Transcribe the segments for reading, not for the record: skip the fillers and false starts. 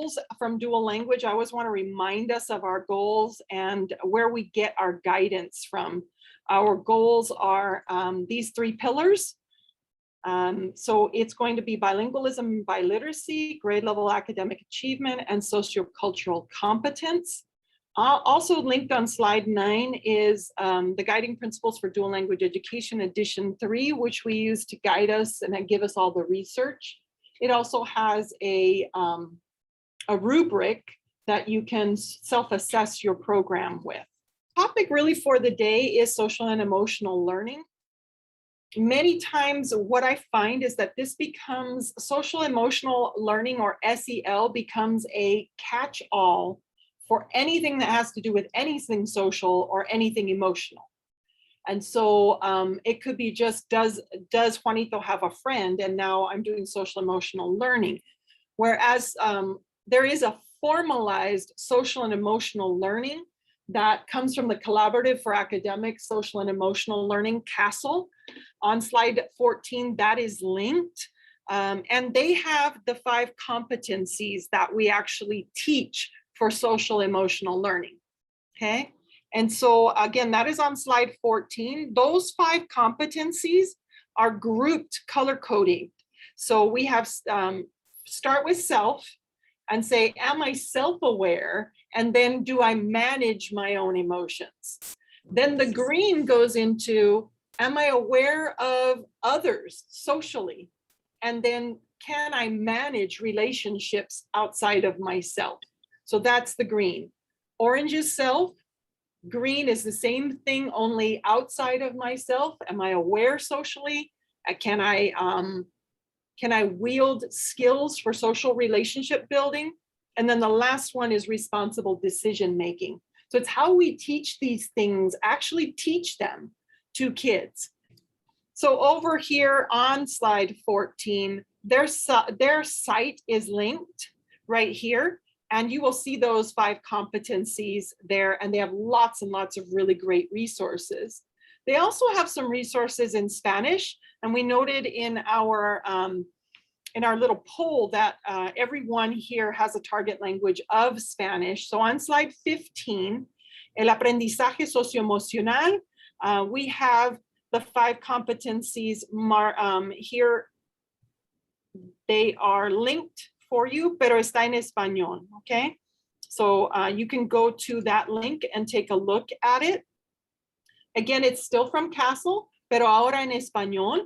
goals from dual language, I always want to remind us of our goals and where we get our guidance from. Our goals are these three pillars. So it's going to be bilingualism, biliteracy, grade level academic achievement, and sociocultural competence. Also linked on slide 9 is the guiding principles for dual language education, edition 3, which we use to guide us and give us all the research. It also has a rubric that you can self-assess your program with. Topic really for the day is social and emotional learning. Many times what I find is that this becomes social emotional learning, or SEL, becomes a catch-all for anything that has to do with anything social or anything emotional. And so it could be just, does Juanito have a friend? And now I'm doing social emotional learning. Whereas there is a formalized social and emotional learning that comes from the Collaborative for Academic Social and Emotional Learning, CASEL. On slide 14, that is linked. And they have the 5 competencies that we actually teach for social emotional learning, okay? And so again, that is on slide 14. Those 5 competencies are grouped, color coding. So we have start with self and say, am I self-aware? And then do I manage my own emotions? Then the green goes into, am I aware of others socially? And then can I manage relationships outside of myself? So that's the green. Orange is self. Green is the same thing, only outside of myself. Am I aware socially? Can I wield skills for social relationship building? And then the last one is responsible decision making. So it's how we teach these things, actually teach them to kids. So over here on slide 14, their site is linked right here. And you will see those 5 competencies there, and they have lots and lots of really great resources. They also have some resources in Spanish, and we noted in our little poll that everyone here has a target language of Spanish. So on slide 15, el aprendizaje socioemocional, we have the 5 competencies here. They are linked for you, pero está en español, okay? So you can go to that link and take a look at it. Again, it's still from CASEL, pero ahora en español.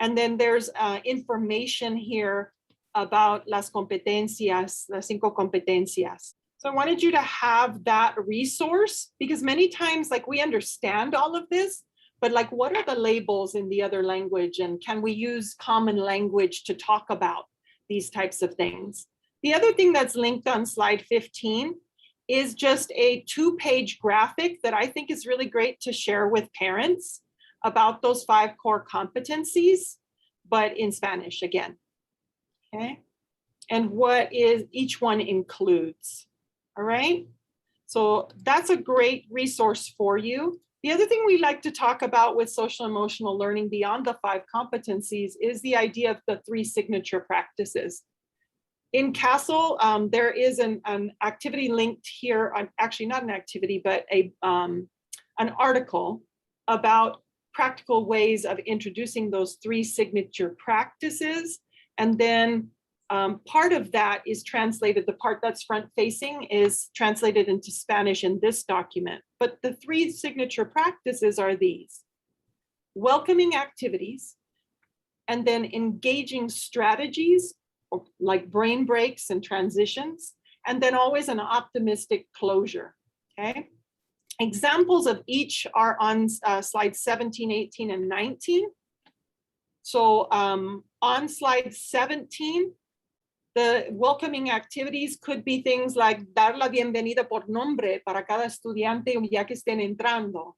And then there's information here about las competencias, las 5 competencias. So I wanted you to have that resource, because many times, like, we understand all of this, but like, what are the labels in the other language? And can we use common language to talk about these types of things? The other thing that's linked on slide 15 is just a 2-page graphic that I think is really great to share with parents about those 5 core competencies, but in Spanish again, okay? And what is each one includes, all right? So that's a great resource for you. The other thing we like to talk about with social emotional learning beyond the 5 competencies is the idea of the 3 signature practices. In CASEL, there is an activity linked here, actually not an activity, but an article about practical ways of introducing those 3 signature practices. And then part of that is translated, the part that's front facing is translated into Spanish in this document. But the 3 signature practices are these: welcoming activities, and then engaging strategies like brain breaks and transitions, and then always an optimistic closure, okay? Examples of each are on slides 17, 18, and 19. So on slide 17, the welcoming activities could be things like dar la bienvenida por nombre para cada estudiante ya que estén entrando,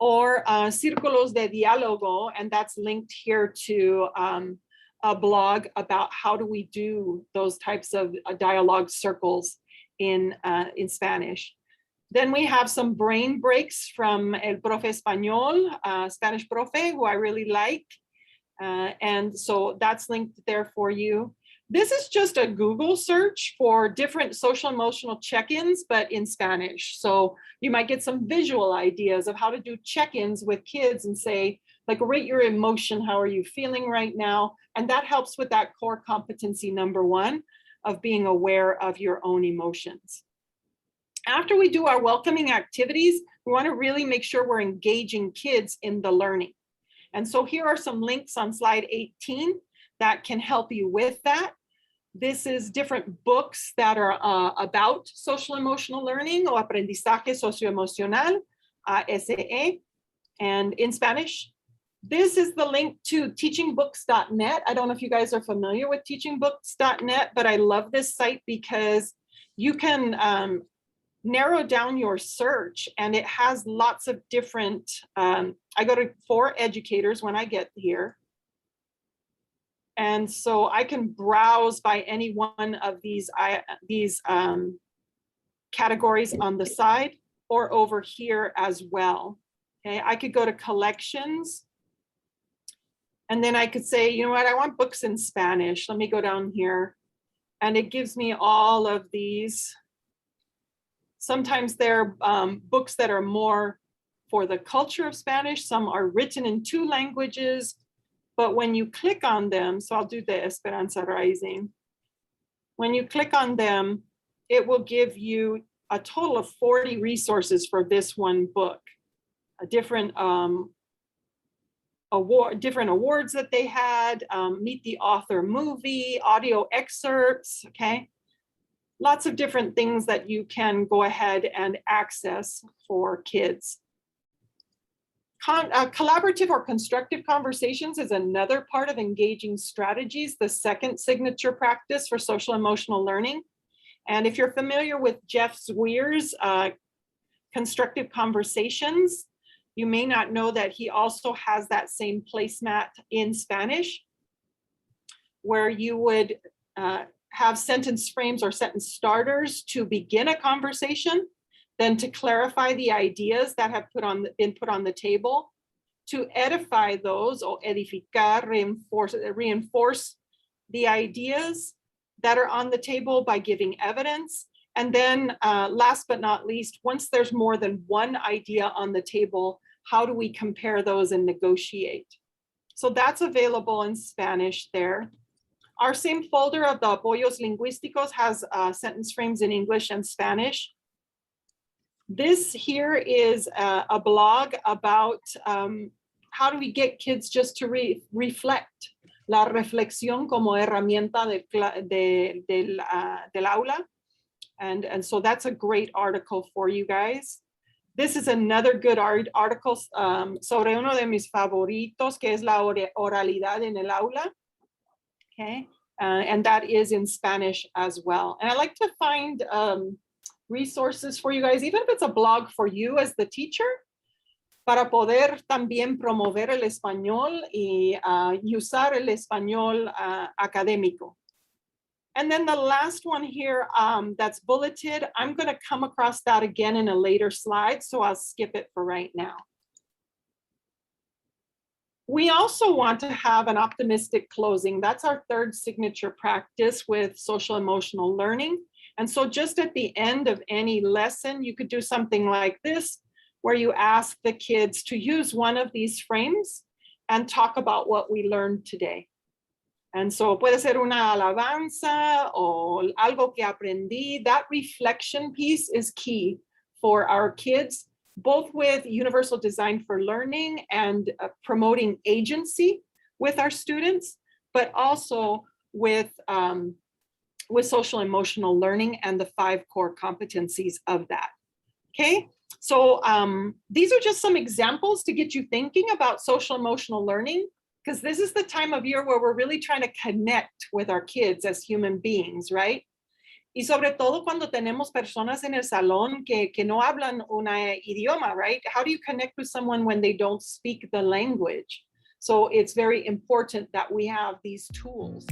or círculos de diálogo, and that's linked here to a blog about how do we do those types of dialogue circles in Spanish. Then we have some brain breaks from El Profe Español, Spanish Profe, who I really like. And so that's linked there for you. This is just a Google search for different social emotional check-ins, but in Spanish. So you might get some visual ideas of how to do check-ins with kids and say, like, rate your emotion, how are you feeling right now? And that helps with that core competency number 1 of being aware of your own emotions. After we do our welcoming activities, we want to really make sure we're engaging kids in the learning. And so here are some links on slide 18 that can help you with that. This is different books that are about social emotional learning o aprendizaje socioemocional, SEL, and in Spanish. This is the link to teachingbooks.net. I don't know if you guys are familiar with teachingbooks.net, but I love this site because you can narrow down your search, and it has lots of different, I go to for educators when I get here. And so I can browse by any one of these categories on the side or over here as well. Okay, I could go to collections, and then I could say, you know what, I want books in Spanish. Let me go down here, and it gives me all of these. Sometimes they're books that are more for the culture of Spanish. Some are written in 2 languages. But when you click on them, so I'll do the Esperanza Rising. When you click on them, it will give you a total of 40 resources for this one book, a different awards that they had, meet the author movie, audio excerpts, okay? Lots of different things that you can go ahead and access for kids. Collaborative or constructive conversations is another part of engaging strategies, the second signature practice for social emotional learning. And if you're familiar with Jeff Zweer's constructive conversations, you may not know that he also has that same placemat in Spanish, where you would have sentence frames or sentence starters to begin a conversation, then to clarify the ideas that have been put on the table, to edify those or edificar, reinforce the ideas that are on the table by giving evidence. And then last but not least, once there's more than one idea on the table, how do we compare those and negotiate? So that's available in Spanish there. Our same folder of the apoyos lingüísticos has sentence frames in English and Spanish. This here is a blog about how do we get kids just to reflect. La reflexión como herramienta del aula. And so that's a great article for you guys. This is another good article sobre uno de mis favoritos, que es la oralidad en el aula. Okay, and that is in Spanish as well. And I like to find resources for you guys, even if it's a blog for you as the teacher, para poder también promover el español y usar el español académico. And then the last one here that's bulleted, I'm going to come across that again in a later slide, so I'll skip it for right now. We also want to have an optimistic closing. That's our third signature practice with social emotional learning. And so just at the end of any lesson, you could do something like this, where you ask the kids to use one of these frames and talk about what we learned today. And so puede ser una alabanza o algo que aprendí. That reflection piece is key for our kids, both with Universal Design for Learning and promoting agency with our students, but also with social emotional learning and the 5 core competencies of that. Okay, so these are just some examples to get you thinking about social emotional learning, because this is the time of year where we're really trying to connect with our kids as human beings, right? Y sobre todo cuando tenemos personas en el salón que no hablan un idioma, right? How do you connect with someone when they don't speak the language? So it's very important that we have these tools.